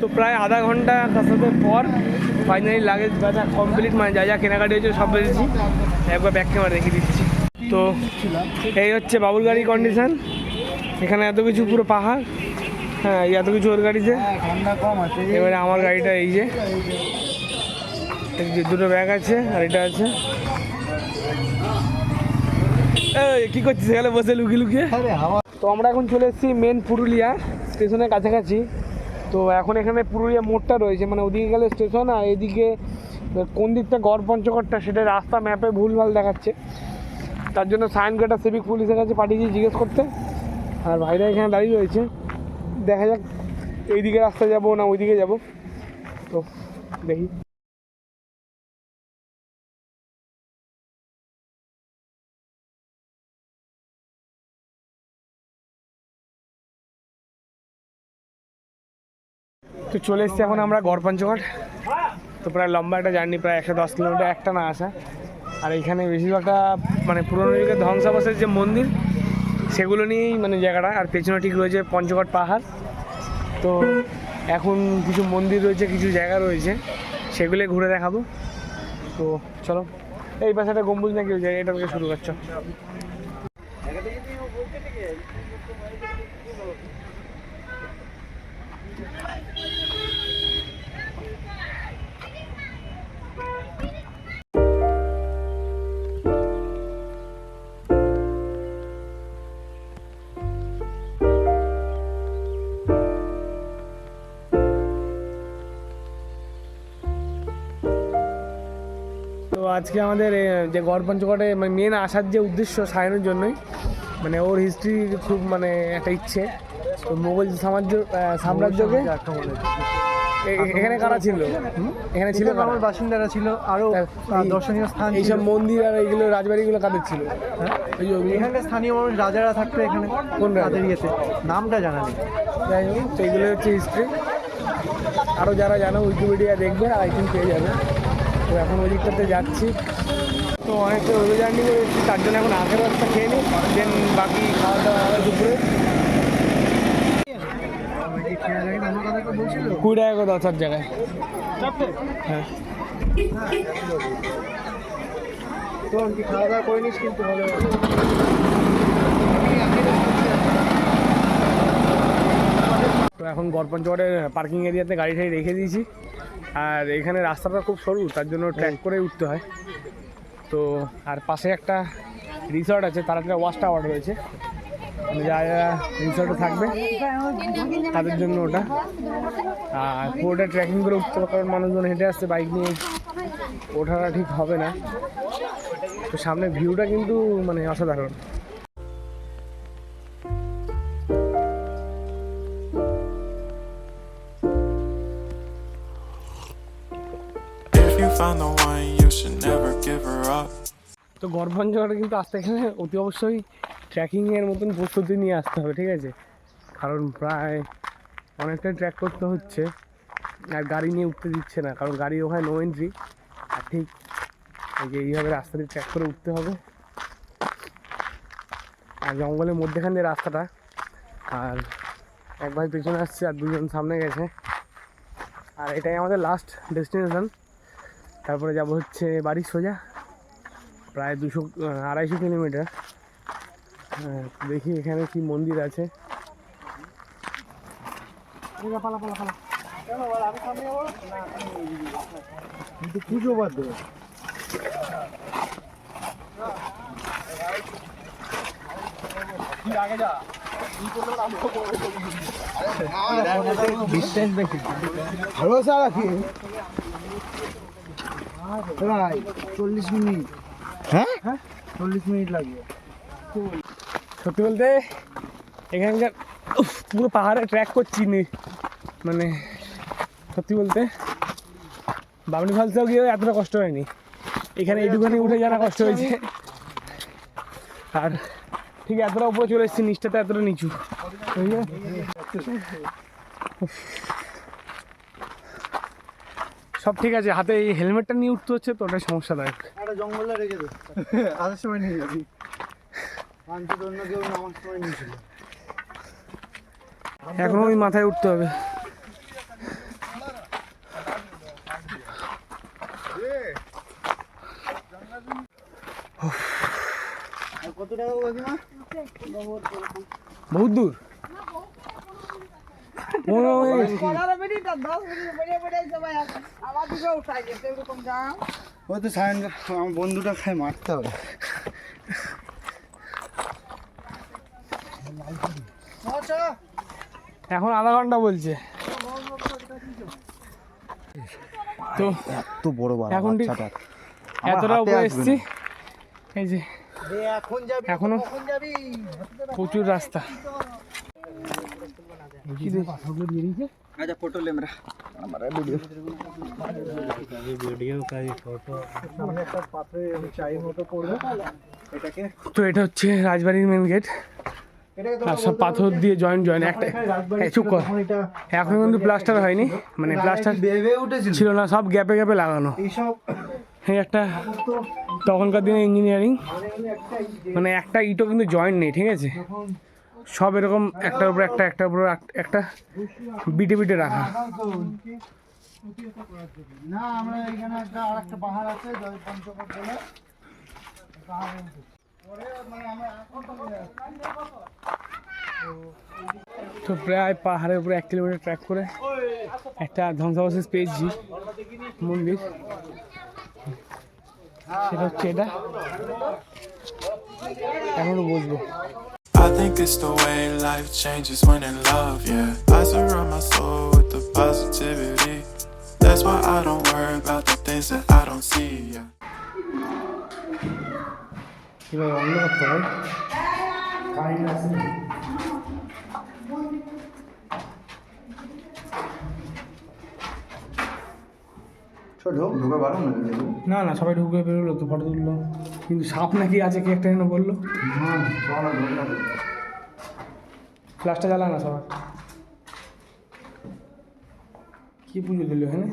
তো প্রায় আধা ঘন্টা কাছাতে পর ফাইনালি লাগেজ বাজা কমপ্লিট, মানে যা যা কেনাকাটি হয়েছে সব বেরিয়েছি। একবার ব্যাক ক্যামেরা রেখে দিচ্ছি। তো এই হচ্ছে বাবুর গাড়ি কন্ডিশন। এখানে এত কিছু পুরো পাহাড়, হ্যাঁ এত কিছু ওর গাড়িতে। এবারে আমার গাড়িটা এই যে দুটো ব্যাগ আছে আর এটা আছে। কি করছিস সেখানে বসে লুকিয়ে লুকিয়ে? তো আমরা এখন চলে এসেছি মেন পুরুলিয়া স্টেশনের কাছাকাছি। তো এখন এখানে পুরুলিয়া মোড়টা রয়েছে, মানে ওদিকে গেলে স্টেশন আর এদিকে কোন দিকটা গড় পঞ্চকোটটা সেটা রাস্তা ম্যাপে ভুলভাল দেখাচ্ছে। তার জন্য সাইনগেটা সিভিক পুলিশের কাছে পাঠিয়েছি জিজ্ঞেস করতে। আর ভাইরা এখানে দাঁড়িয়ে রয়েছে, দেখা যাক এইদিকে রাস্তা যাবো না ওইদিকে যাবো। তো দেখি। তো চলে এসছি এখন আমরা গড় পঞ্চকোট। তো প্রায় লম্বা একটা জার্নি, প্রায় 110 কিলোমিটার একটা না আসা। আর এইখানে বেশিরভাগটা মানে পুরোনো যুগের ধ্বংসাবশের যে মন্দির সেগুলো নিয়েই মানে জায়গাটা। আর পেছনে ঠিক রয়েছে পঞ্চকোট পাহাড়। তো এখন কিছু মন্দির রয়েছে, কিছু জায়গা রয়েছে, সেগুলো ঘুরে দেখাবো। তো চলো, এই পাশে একটা গম্বুজ নাকি ওই জায়গা, এটা থেকে শুরু করছো। তো আজকে আমাদের যে গড় পঞ্চকোটে মানে মেন আসার যে উদ্দেশ্য সায়নের জন্যই, মানে ওর হিস্ট্রি খুব মানে একটা ইচ্ছে। তো মোগল সাম্রাজ্যকে এখানে কারা ছিল, এখানে ছিল আমার বাসিন্দারা ছিল, আরো দর্শনীয় স্থান, এইসব মন্দির আর এইগুলো রাজবাড়িগুলো কাদের ছিল? এখানে স্থানীয় মানুষ রাজারা থাকতো এখানে। কোন রাজার ইয়েতে নামটা জানা নেই, যাই হোক। তো এইগুলো হচ্ছে হিস্ট্রি। আরও যারা জানো উইকিপিডিয়া দেখবে, আই থিঙ্ক পেয়ে যাবে। তো এখন ওই দিকটাতে যাচ্ছি। তো অনেকটা রোদ জার্নি করে এসেছি, তার জন্য এখন আগের রাস্তা খেয়ে নিই, দেন বাকি খাওয়া দাওয়া হবে দুপুরে। 20 টাকা করে 10 জায়গায়। হ্যাঁ তো কি খাওয়া দাওয়া করে নিস কিন্তু ভালো। তো এখন গড় পঞ্চকোটের পার্কিং এরিয়াতে গাড়ি ঠাড়ি রেখে দিয়েছি। আর এখানে রাস্তাটা খুব সরু, তার জন্য ট্র্যাক করে উঠতে হয়। তো আর পাশে একটা রিসর্ট আছে, তার একটা ওয়াচ টাওয়ার রয়েছে, মানে যারা রিসর্টে থাকবে তাদের জন্য ওটা। আর পুরোটা ট্রেকিং করে উঠতে হবে, কারণ মানুষজন হেঁটে আসছে, বাইক নিয়ে ওঠাটা ঠিক হবে না। তো সামনে ভিউটা কিন্তু মানে অসাধারণ। তো গড় পঞ্চকোটে কিন্তু আসতে এখানে অতি অবশ্যই ট্রেকিংয়ের মতন প্রস্তুতি নিয়ে আসতে হবে, ঠিক আছে? কারণ প্রায় অনেকটাই ট্র্যাক করতে হচ্ছে, আর গাড়ি নিয়ে উঠতে দিচ্ছে না, কারণ গাড়ি ওখানে নো এন্ট্রি। আর ঠিক এই যে এইভাবে রাস্তা দিয়ে ট্র্যাক করে উঠতে হবে। আর জঙ্গলের মধ্যেখান দিয়ে রাস্তাটা, আর এক ভাই পেছনে আসছে আর দুজন সামনে গেছে। আর এটাই আমাদের লাস্ট ডেস্টিনেশন। তারপরে যাব হচ্ছে বাড়ি সোজা, প্রায় 200-250 কিলোমিটার। দেখি এখানে কি মন্দির আছে। পুজো বাদ দেবে। ভালোবাসা রাখি প্রায় 40 মিনিট। হ্যাঁ 40 মিনিট লাগবে। সত্যি বলতে এখানকার পুরো পাহাড়ে ট্র্যাক করছি মানে সত্যি বলতে বামনি ফলসেও গিয়ে এতটা কষ্ট হয়নি, এখানে এইটুখানি উঠে যারা কষ্ট হয়েছে। আর ঠিক এতটা উপরে চলে এসেছি, নিচটাতে এতটা নিচু। সব ঠিক আছে, হাতে এই হেলমেটটা নিয়ে উঠতে হচ্ছে, তো ওটাই সমস্যাদায়ক। জঙ্গলে রেখে দে, আসার সময় নিয়ে যাবি। এখনো ওই মাথায় উঠতে হবে। বহুত দূর ওই তো সায়ন আমার বন্ধুটা খায় মারতে হবে। এখন আধা ঘন্টা বলছে তো এত বড় বড় এখন ঠিক বাচ্চাটা এতটা উপরে এসছি এই যে এখন যাবি এখনো কখন যাবি প্রচুর রাস্তা আচ্ছা ফটো লেমরা আমার ভিডিও সামনে একটা পাথরে চাই মতো পড়বে এটাকে তো এটা হচ্ছে রাজবাড়ির মেন গেট আর সব পাথর দিয়ে জয়েন্ট একটা চুপ কর এখন কিন্তু প্লাস্টার হয়নি মানে প্লাস্টার বেবে উঠেছিল ছিল না সব গ্যাপে গ্যাপে লাগানো এইসব এই একটা তখনকার দিনে ইঞ্জিনিয়ারিং মানে একটা ইটও কিন্তু জয়েন্ট নেই ঠিক আছে সব এরকম একটার উপর একটা একটার উপর একটা বিটে বিটে রাখা না আমরা এখানে একটা আরেকটা পাহাড় আছে জয় পঞ্চকোট বলে তো প্রায় পাহাড়ের উপরে 1 কিলোমিটার ট্র্যাক করে একটা ধ্বংসাবশেষ পেয়েছি মন্দির সেটা হচ্ছে এটা এখন বসবো I think it's the way life changes when in love, yeah. I surround my soul with the positivity. That's why I don't worry about the things that I don't see, yeah. এবার অন্য করতে হয় ঢোকা পারো না না সবাই ঢুকে বেরোলো তো ফটো তুললো কিন্তু সাপ নাকি আছে কি একটা যেন বললো ফ্ল্যাশটা জ্বালা না সবার কি পুজো দিল এখানে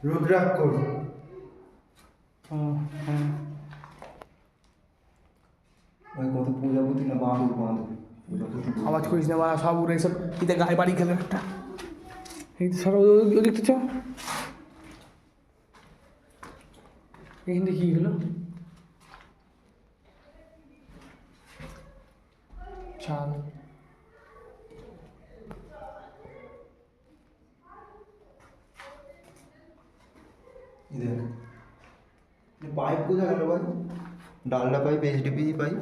রুদ্রাক্ষ হ্যাঁ ওই কত পূজাপতি না বাঁধব বাঁধব আওয়াজ করিস না বা সব উড়ে সব ইতে গায়ে বাড়ি খেলে একটা এই তো সব ওদিকটা চ এখান থেকে কী হলো চাল পাইপ কোথায় গেল ভাই ডালডা পাইপ এইচডিপি পাইপ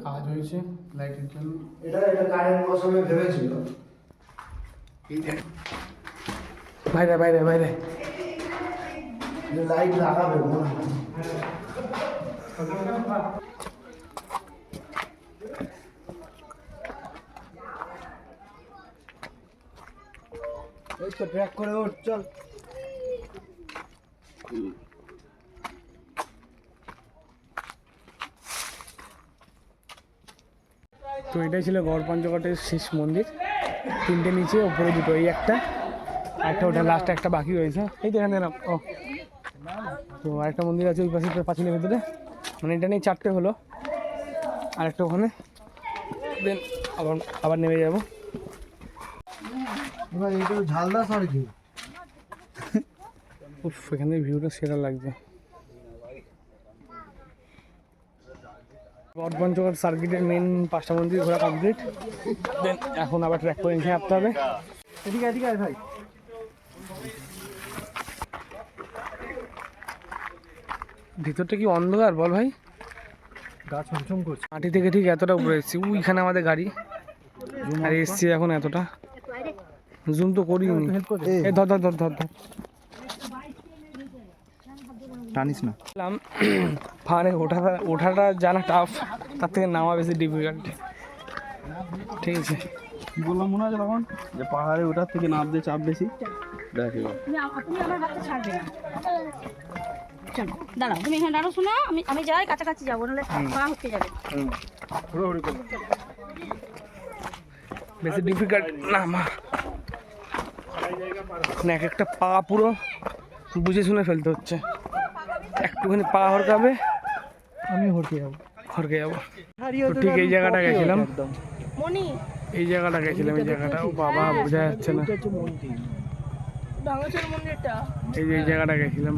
কাজ হয়েছে লাইটের জন্য এটা কারেন্ট বসাবে ভেবেছিল বাইরে বাইরে বাইরে লাইট লাগাবে মনে হয় এই তো ট্র্যাক করে ওঠ চল তো এটাই ছিল গড় পঞ্চকোটের শেষ মন্দির 3টে নিচে ওপরে 2টো এই একটা ওটা লাস্টে একটা বাকি রয়েছে এই তো এখানে ও তো আরেকটা মন্দির আছে ওই পাশে পাঁচিলের ভেতরে মানে এটা নিয়ে 4টে হলো আরেকটা ওখানে দেন আবার নেমে যাবো ভাই এটা ঝালদাস আর কি উফ এখান থেকে ভিউটা সেরা লাগছে গড় পঞ্চকোট সার্কিটের মেন 5টা মন্দির ঘোরা কমপ্লিট দেন এখন আবার ট্র্যাক করে নিয়ে আসতে হবে এদিকে এদিকে আয় ভাই ভিতরটা কি অন্ধকার বল ভাই গা ছমছম করছে মাটি থেকে ঠিক এতটা উপরে এসেছি ওইখানে আমাদের গাড়ি আর এসছি এখন এতটা জুম তো করিনি এই ধর ধর ধর ধর ধর টানিস না পাহাড়ে ওঠাটা জানা টাফ তার থেকে নামা বেশি ডিফিকাল্ট ঠিক আছে কি বললাম মনে আছে তখন যে পাহাড়ে ওঠার থেকে নামতে চাপ বেশি দেখ এবার তুমি আমার বাচ্চা ছাড়বে না চলো দাঁড়াও তুমি এখানে দাঁড়াও শোনো আমি যাই কাছাকাছি যাবো নাহলে পা হতে যাবে বেশি ডিফিকাল্ট নামা এক একটা পা পুরো বুঝে শুনে ফেলতে হচ্ছে একটুখানি পা হরকাবে আমি হরকে যাবো হরকে যাবো তো ঠিক এই জায়গাটা গেছিলাম মনি এই জায়গাটা গেছিলাম এই জায়গাটা ও বাবা বোঝা যাচ্ছে না ভাঙচুর মন্দিরটা এই যে এই জায়গাটা গেছিলাম।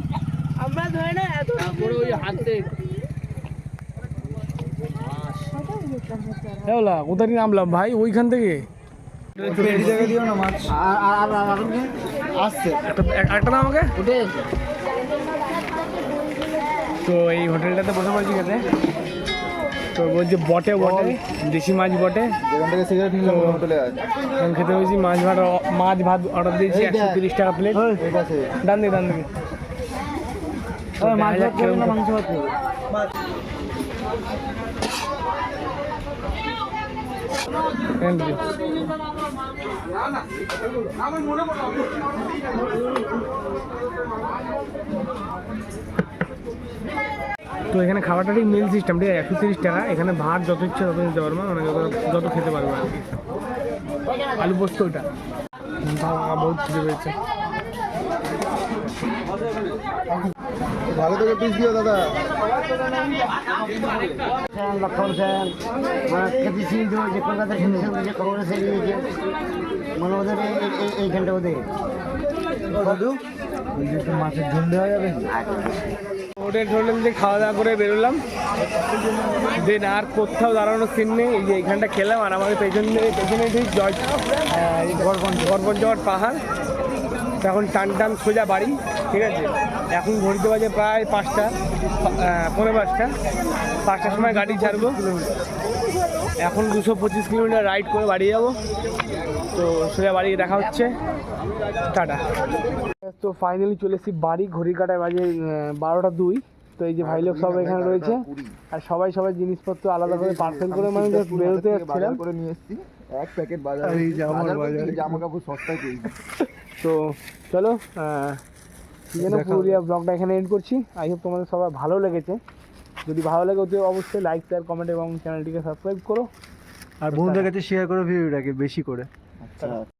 আমরা ধরে না এত তারপরে ওই হাতে এওলা কোথায় নামলাম ভাই? ওইখান থেকে পেটি জায়গা দিও না মাছ আসছে একটা দাম আমাকে। তো এই হোটেলটাতে বসে পড়েছি খেতে। তো বলছে বটে দেশি মাছ বটে। যেখান থেকে সিগারেট নিলাম হোটেলে আয় আমি খেতে হয়েছি মাছ ভাত অর্ডার দিয়েছি 130 টাকা প্লেট। ঠিক আছে ডান দিকে মাছ ভাত খাবে না মাংস ভাত খাবে? তো এখানে খাবারটা ঠিক মিল সিস্টেম, ঠিক আছে? 130 টাকা। এখানে ভাত যত ইচ্ছা তত নিতে পারবো, মানে যত খেতে পারবো আর কি। আলু পোস্ত ওটা বহুত খিদে পেয়েছে। ভালো থেকে পিস দিও দাদা লক্ষণ সেন মানে খেতে সিং যে কলকাতা খেতে যে খবর সেরে মানে ওদের এইখানটা ওদের দাদু মাছের ঝোল দেওয়া যাবে? হোটেল দিয়ে খাওয়া দাওয়া করে বেরোলাম। দেন আর কোথাও দাঁড়ানোর সিন নেই। এই যে এইখানটা খেলাম আর আমাদের পেছনে ঠিক গড়পঞ্চগড় পাহাড়। এখন টান সোজা বাড়ি, ঠিক আছে? এখন ঘড়িতে বাজে প্রায় 5টা, পৌনে 5টার সময় গাড়ি ছাড়বো। এখন 225 কিলোমিটার রাইড করে বাড়ি যাবো। তো সোজা বাড়ি দেখা হচ্ছে, টাটা। তো ফাইনালি চলে এসেছি বাড়ি। ঘড়ি কাটায় বাজে 12টা 2। তো এই যে ভাই লোক সব এখানে রয়েছে আর সবাই জিনিসপত্র আলাদা করে পার্সেল করে মানে বেরোতে যাচ্ছিলাম। করে নিয়ে এসেছি এক প্যাকেট বাজার জামা কাপড় সস্তায় পেয়ে তো চলো পুরুলিয়া ব্লগটা এখানে এন্ড করছি। আই হোপ তোমাদের সবার ভালো লেগেছে। যদি ভালো লাগে তো অবশ্যই লাইক শেয়ার কমেন্ট এবং চ্যানেলটিকে সাবস্ক্রাইব করো আর বন্ধুদের কাছে শেয়ার করো ভিডিওটাকে বেশি করে। আচ্ছা